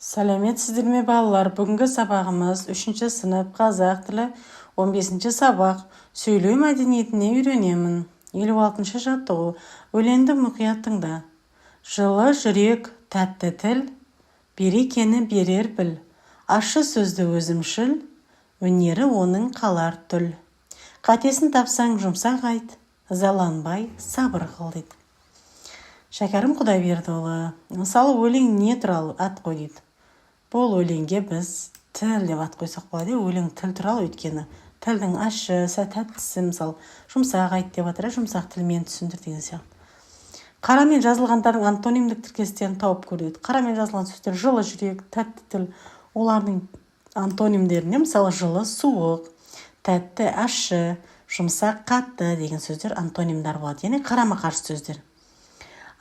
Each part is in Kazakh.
Сәлеметсіздер ме балалар? Бүгінгі сабағымыз 3-ші сынып қазақ тілі 15-ші сабақ сөйлеу мәдениетіне үйренемін. 56-ші жаттығу. Өлеңді мұқият тыңда. Жылы жүрек, тәтті тіл, берекені берер біл. Ащы сөзді өзімшіл, өнері оның қалар түл. Қатесін тапсаң жұмсақ айт, заланбай сабыр қыл дейді. Шәкәрім Құдайбердіұлы. Мысалы, өлең не туралы ат қой дейді. Бұл өлеңге біз тіл деп ат қойсақ болады. Өлең тіл туралы, өйткені тілдің ащы, тәттісі, мысалы, жұмсақ айт деп атыр, жұмсақ тілмен түсіндір деген сияқты. Қарамен жазылғандардың антонимдік тіркестерін тауып көреді. Қарамен жазылған сөздер жылы жүрек, тәтті тіл, олардың антонимдеріне, мысалы, жылы суық, тәтті ащы, жұмсақ қатты деген сөздер антонимдар болады. Яғни қарама-қарсы сөздер.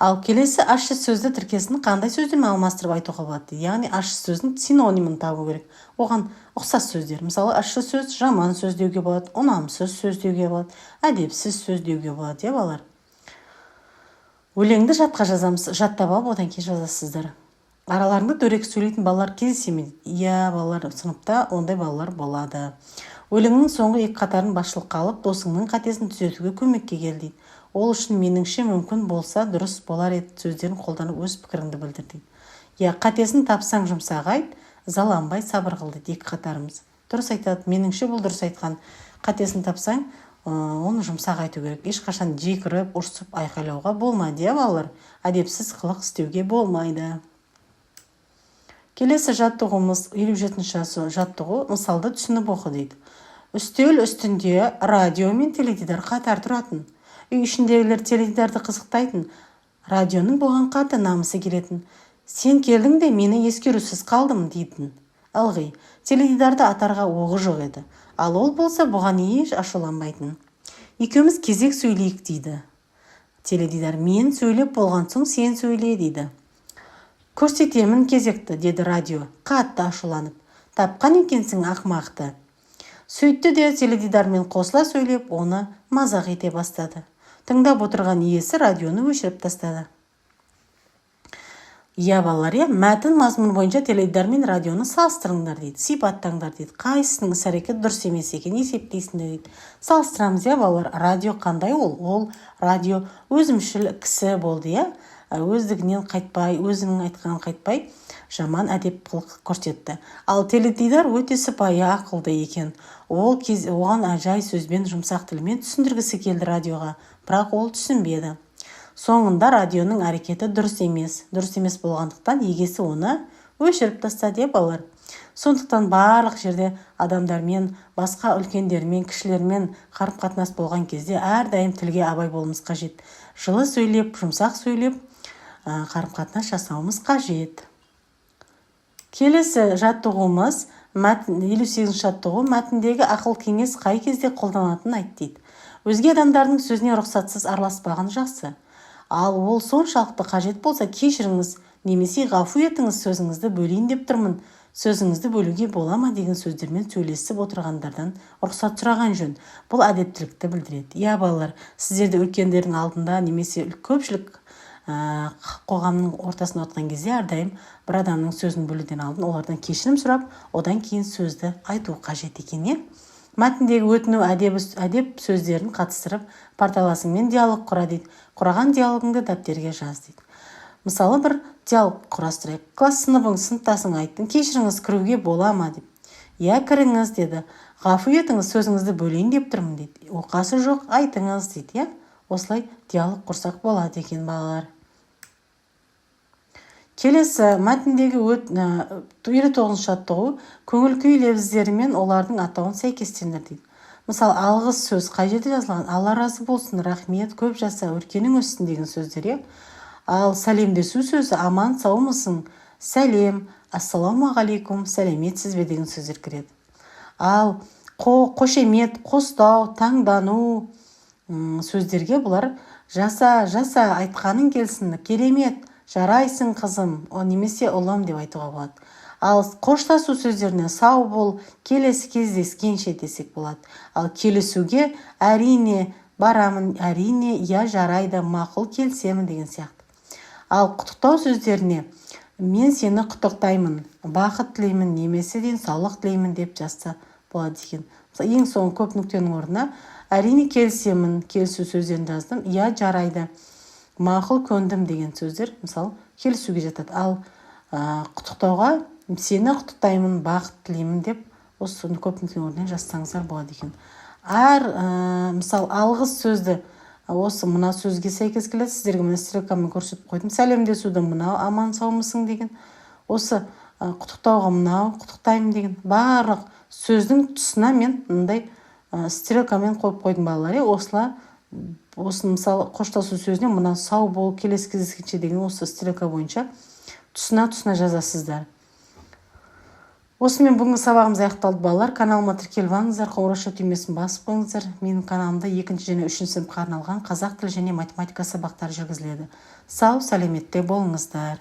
Ал келесі ащы сөзді тіркесін қандай сөздермен алмастырып айтуға болады? Яғни ащы сөздің синонимін табу керек. Оған ұқсас сөздер. Мысалы, ащы сөз жаман сөз деуге болады, ұнамсыз сөз деуге болады, әдепсіз сөз деуге болады, иә балалар? Өлеңді жатқа жазамыз, жаттап алып, одан кейін жазасыздар. Араларында дөрекі сөйлейтін балалар кездесе ме? Иә, балалар, сыныпта ондай балалар болады. Өлеңнің соңғы екі қатарын басшылыққа алып, досыңның қатесін түзетуге көмекке кел дейді. Ол үшін меніңше мүмкін болса дұрыс болар еді сөздерін қолданып өз пікіріңді білдір дейді. Иә, қатесін тапсаң жұмсақ айт, заланбай сабыр қыл дейді екі қатарымыз. Дұрыс айтады, меніңше бұл дұрыс айтқан. Қатесін тапсаң, оны жұмсақ айту керек. Ешқашан жекіріп, ұрсып айқайлауға болмайды, иә балалар. Әдепсіз қылық істеуге болмайды. Келесі жаттығуымыз 57-ші жаттығу, мысалды түсініп оқы дейді. Үстел үстінде радио мен теледидар қатар тұратын. Үй ішіндегілер теледидарды қызықтайтын, радионың бұған қатты намысы келетін. Сен келдің де мені ескерусіз қалдым дейтін. Ылғи, теледидарды атарға оғы жоқ еді. Ал ол болса бұған еш ашуланбайтын. Екеуміз кезек сөйлейік дейді. Теледидар, мен сөйлеп болған соң сен сөйле дейді. Көрсетемін кезекті, деді радио, қатты ашуланып. Тапқан екенсің ақымақты. Сөйтті де теледидармен қосыла сөйлеп, оны мазақ ете бастады. Тыңдап отырған иесі радионы өшіріп тастады. Иә балалар, мәтін мазмұны бойынша теледидар мен радионы салыстырыңдар дейді, сипаттаңдар дейді. Қайсының іс-әрекет дұрыс емес екенін есептейсіңдер дейді. Салыстырамыз, иә балалар, радио қандай ол? Ол радио өзімшіл кісі болды, иә. Өздігінен қайтпай, өзінің айтқанын қайтпай, жаман әдеп қылық көрсетті. Ал теледидар өте сыпайы ақылды екен. Оған жай сөзбен, жұмсақ тілмен түсіндіргісі келді радиоға, бірақ ол түсінбеді. Соңында радионың әрекеті дұрыс емес болғандықтан егесі оны өшіріп тастады, балалар. Сондықтан барлық жерде адамдармен, басқа үлкендермен, кішілермен қарым-қатынас болған кезде әрдайым тілге абай болуымыз қажет. Жылы сөйлеп, жұмсақ сөйлеп, қарым-қатынас жасауымыз қажет. Келесі жаттығуымыз 58-ші жаттығу, мәтіндегі ақыл кеңес қай кезде қолданатынын айт дейді. Өзге адамдардың сөзіне рұқсатсыз араласпаған жақсы. Ал ол соншалықты қажет болса, кешіріңіз, немесе ғафу етіңіз, сөзіңізді бөлейін деп тұрмын. Сөзіңізді бөлуге бола ма деген сөздермен сөйлесіп отырғандардан рұқсат сұраған жөн. Бұл әдептілікті білдіреді. Иә балалар, сіздерді үлкендердің алдында немесе көпшілік қоғамның ортасында отырған кезде әрдайым бір адамның сөзін бөлуден алдын олардан кешірім сұрап, одан кейін сөзді айту қажет екен. Мәтіндегі өтіну әдеп сөздерін қатыстырып, парталасыңмен диалог құра дейді. Құраған диалогыңды дәптерге жаз дейді. Мысалы, бір диалог құрастырайық. Класс сыныбың, сыныптасың айттың, кешіріңіз, кіруге бола ма деп. Иә, кіріңіз деді. Ғафу етіңіз, сөзіңізді бөлейін деп тұрмын дейді. Оқасы жоқ, айтыңыз дейді. Осылай диалог құрсақ болады екен балалар. Келесі мәтіндегі 59-ші жаттығу, көңіл күй лебіздерімен олардың атауын сәйкестендір дейді. Мысалы, алғыс сөз қай жерде жазылған? Алла разы болсын, рахмет, көп жаса, өркенің өссін деген сөздер. Ал сәлемдесу сөзі аман саумысың, сәлем, ассаламуағалейкум, сәлеметсіз бе деген сөздер кіреді. Ал қошемет, қостау, таңдану сөздерге бұлар жаса, айтқаның келсін, керемет, жарайсың қызым, немесе ұлым деп айтуға болады. Ал қоштасу сөздеріне сау бол, келесі кездескенше десек болады. Ал келісуге әрине барамын, әрине, я жарайды, мақұл келсемін деген сияқты. Ал құттықтау сөздеріне мен сені құттықтаймын, бақыт тілеймін, немесе денсаулық тілеймін деп жазса болады екен. Ең соңғы көп нүктенің орнына әрине келісемін, келісу сөздерін жаздым. Иә, жарайды, мақұл, көндім деген сөздер мысалы келісуге жатады. Ал құттықтауға сені құттықтаймын, бақыт тілеймін деп осы көп нүктенің орнына жазсаңыздар болады екен. Мысалы алғыс сөзді осы мына сөзге сәйкес келеді. Сіздерге мына стрелкамен көрсетіп қойдым. Сәлемдесуді мынау, аман саумысың деген. Осы құттықтауға мынау, құттықтаймын деген. Барлық сөздің тұсына мен мындай стрелкамен қойып қойдым балалар. Осы мысалы қоштасу сөзіне мына сау бол, келесі кездескенше деген осы стрелка бойынша тұсына жазасыздар. Осымен бүгінгі сабағымыз аяқталды балалар. Каналыма тіркеліп алыңыздар, қоңырау түймесін басып қойыңыздар. Менің каналымда 2 және 3 сыныпқа арналған қазақ тілі және математика сабақтары жүргізіледі. Сау, сәлеметте болыңыздар.